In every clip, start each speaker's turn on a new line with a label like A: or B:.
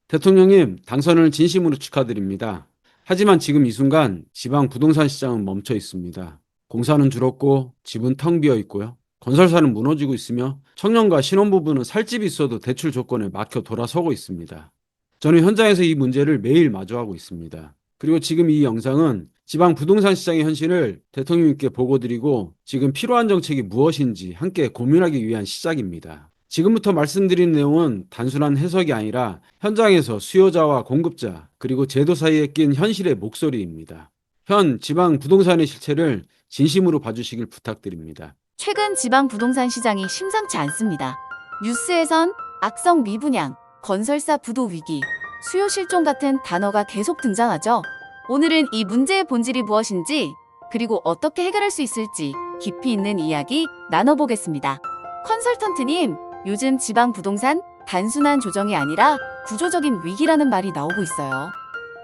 A: 대통령님, 당선을 진심으로 축하드립니다. 하지만 지금 이 순간 지방 부동산 시장은 멈춰 있습니다. 공사는 줄었고 집은 텅 비어 있고요. 건설사는 무너지고 있으며 청년과 신혼부부는 살 집이 있어도 대출 조건에 막혀 돌아서고 있습니다. 저는 현장에서 이 문제를 매일 마주하고 있습니다. 그리고 지금 이 영상은 지방 부동산 시장의 현실을 대통령님께 보고드리고 지금 필요한 정책이 무엇인지 함께 고민하기 위한 시작입니다. 지금부터 말씀드린 내용은 단순한 해석이 아니라 현장에서 수요자와 공급자 그리고 제도 사이에 낀 현실의 목소리입니다. 현 지방 부동산의 실체를 진심으로 봐주시길 부탁드립니다.
B: 최근 지방 부동산 시장이 심상치 않습니다. 뉴스에선 악성 미분양, 건설사 부도 위기, 수요 실종 같은 단어가 계속 등장하죠. 오늘은 이 문제의 본질이 무엇인지, 그리고 어떻게 해결할 수 있을지 깊이 있는 이야기 나눠보겠습니다. 컨설턴트님, 요즘 지방 부동산 단순한 조정이 아니라 구조적인 위기라는 말이 나오고 있어요.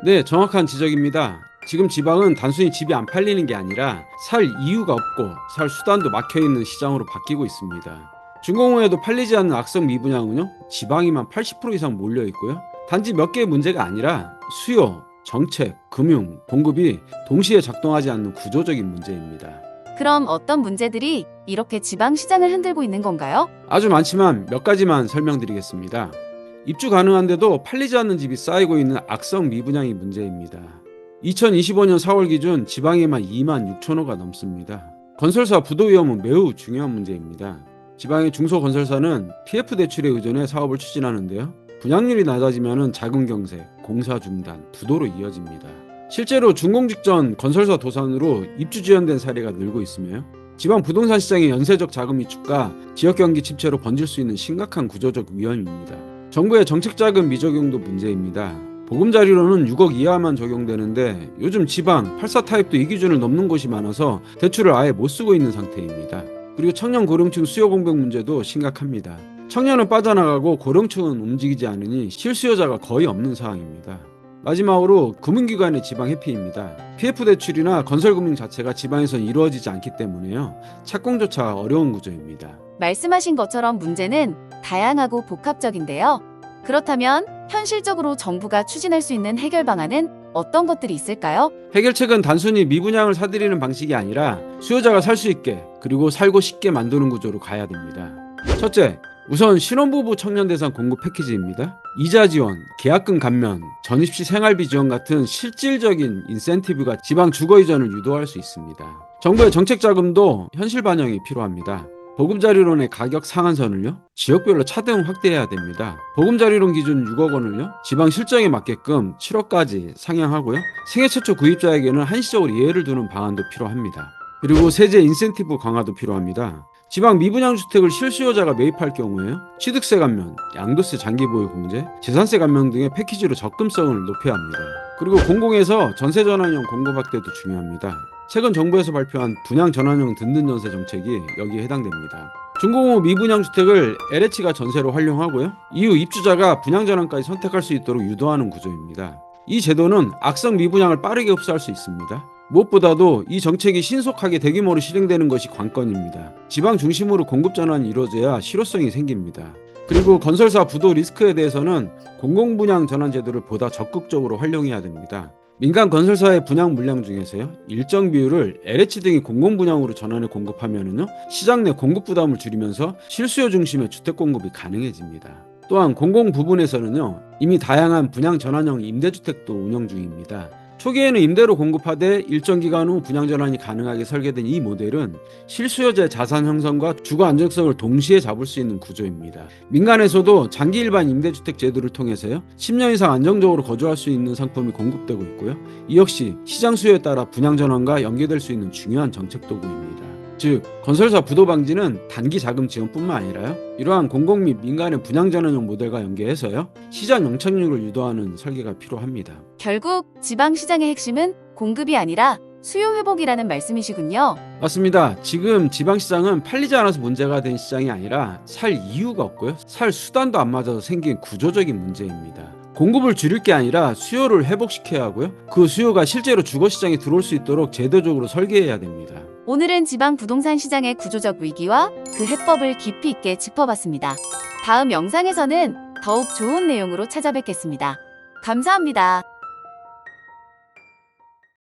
A: 네, 정확한 지적입니다. 지금 지방은 단순히 집이 안 팔리는 게 아니라 살 이유가 없고 살 수단도 막혀있는 시장으로 바뀌고 있습니다. 준공후에도 팔리지 않는 악성 미분양은요, 지방이만 80% 이상 몰려 있고요. 단지 몇 개의 문제가 아니라 수요, 정책, 금융, 공급이 동시에 작동하지 않는 구조적인 문제입니다.
B: 그럼 어떤 문제들이 이렇게 지방 시장을 흔들고 있는 건가요?
A: 아주 많지만 몇 가지만 설명드리겠습니다. 입주 가능한데도 팔리지 않는 집이 쌓이고 있는 악성 미분양이 문제입니다. 2025년 4월 기준 지방에만 2만 6천 호가 넘습니다. 건설사 부도 위험은 매우 중요한 문제입니다. 지방의 중소건설사는 PF 대출에 의존해 사업을 추진하는데요. 분양률이 낮아지면 자금 경색, 공사 중단, 부도로 이어집니다. 실제로 준공 직전 건설사 도산으로 입주 지연된 사례가 늘고 있으며 지방 부동산 시장의 연쇄적 자금 위축과 지역 경기 침체로 번질 수 있는 심각한 구조적 위험입니다. 정부의 정책 자금 미적용도 문제입니다. 보금자리로는 6억 이하만 적용되는데 요즘 지방 84 타입도 이 기준을 넘는 곳이 많아서 대출을 아예 못 쓰고 있는 상태입니다. 그리고 청년 고령층 수요 공백 문제도 심각합니다. 청년은 빠져나가고 고령층은 움직이지 않으니 실수요자가 거의 없는 상황입니다. 마지막으로 금융기관의 지방 회피입니다. PF 대출이나 건설금융 자체가 지방에선 이루어지지 않기 때문에요. 착공조차 어려운 구조입니다.
B: 말씀하신 것처럼 문제는 다양하고 복합적인데요. 그렇다면 현실적으로 정부가 추진할 수 있는 해결 방안은 어떤 것들이 있을까요?
A: 해결책은 단순히 미분양을 사들이는 방식이 아니라 수요자가 살 수 있게 그리고 살고 쉽게 만드는 구조로 가야 됩니다. 첫째, 우선 신혼부부 청년 대상 공급 패키지입니다. 이자 지원, 계약금 감면, 전입시 생활비 지원 같은 실질적인 인센티브가 지방 주거 이전을 유도할 수 있습니다. 정부의 정책 자금도 현실 반영이 필요합니다. 보금자리론의 가격 상한선을요, 지역별로 차등 확대해야 됩니다. 보금자리론 기준 6억 원을요, 지방 실정에 맞게끔 7억까지 상향하고요, 생애 최초 구입자에게는 한시적으로 예외를 두는 방안도 필요합니다. 그리고 세제 인센티브 강화도 필요합니다. 지방 미분양 주택을 실수요자가 매입할 경우에요, 취득세 감면, 양도세 장기 보유 공제, 재산세 감면 등의 패키지로 접근성을 높여야 합니다. 그리고 공공에서 전세 전환형 공급 확대도 중요합니다. 최근 정부에서 발표한 분양 전환형 든든 전세 정책이 여기에 해당됩니다. 준공 후 미분양 주택을 LH가 전세로 활용하고요, 이후 입주자가 분양 전환까지 선택할 수 있도록 유도하는 구조입니다. 이 제도는 악성 미분양을 빠르게 흡수할 수 있습니다. 무엇보다도 이 정책이 신속하게 대규모로 실행되는 것이 관건입니다. 지방 중심으로 공급 전환이 이루어져야 실효성이 생깁니다. 그리고 건설사 부도 리스크에 대해서는 공공분양 전환 제도를 보다 적극적으로 활용해야 됩니다. 민간 건설사의 분양 물량 중에서요, 일정 비율을 LH 등이 공공분양으로 전환해 공급하면은요, 시장 내 공급 부담을 줄이면서 실수요 중심의 주택 공급이 가능해집니다. 또한 공공 부분에서는요, 이미 다양한 분양 전환형 임대주택도 운영 중입니다. 초기에는 임대로 공급하되 일정 기간 후 분양 전환이 가능하게 설계된 이 모델은 실수요자의 자산 형성과 주거 안정성을 동시에 잡을 수 있는 구조입니다. 민간에서도 장기 일반 임대주택 제도를 통해서요, 10년 이상 안정적으로 거주할 수 있는 상품이 공급되고 있고요, 이 역시 시장 수요에 따라 분양 전환과 연계될 수 있는 중요한 정책 도구입니다. 즉, 건설사 부도 방지는 단기 자금 지원뿐만 아니라요, 이러한 공공 및 민간의 분양 전환형 모델과 연계해서요, 시장 영착륙을 유도하는 설계가 필요합니다.
B: 결국 지방 시장의 핵심은 공급이 아니라 수요 회복이라는 말씀이시군요.
A: 맞습니다. 지금 지방시장은 팔리지 않아서 문제가 된 시장이 아니라 살 이유가 없고요, 살 수단도 안 맞아서 생긴 구조적인 문제입니다. 공급을 줄일 게 아니라 수요를 회복시켜야 하고요, 그 수요가 실제로 주거시장에 들어올 수 있도록 제도적으로 설계해야 됩니다.
B: 오늘은 지방 부동산 시장의 구조적 위기와 그 해법을 깊이 있게 짚어봤습니다. 다음 영상에서는 더욱 좋은 내용으로 찾아뵙겠습니다. 감사합니다.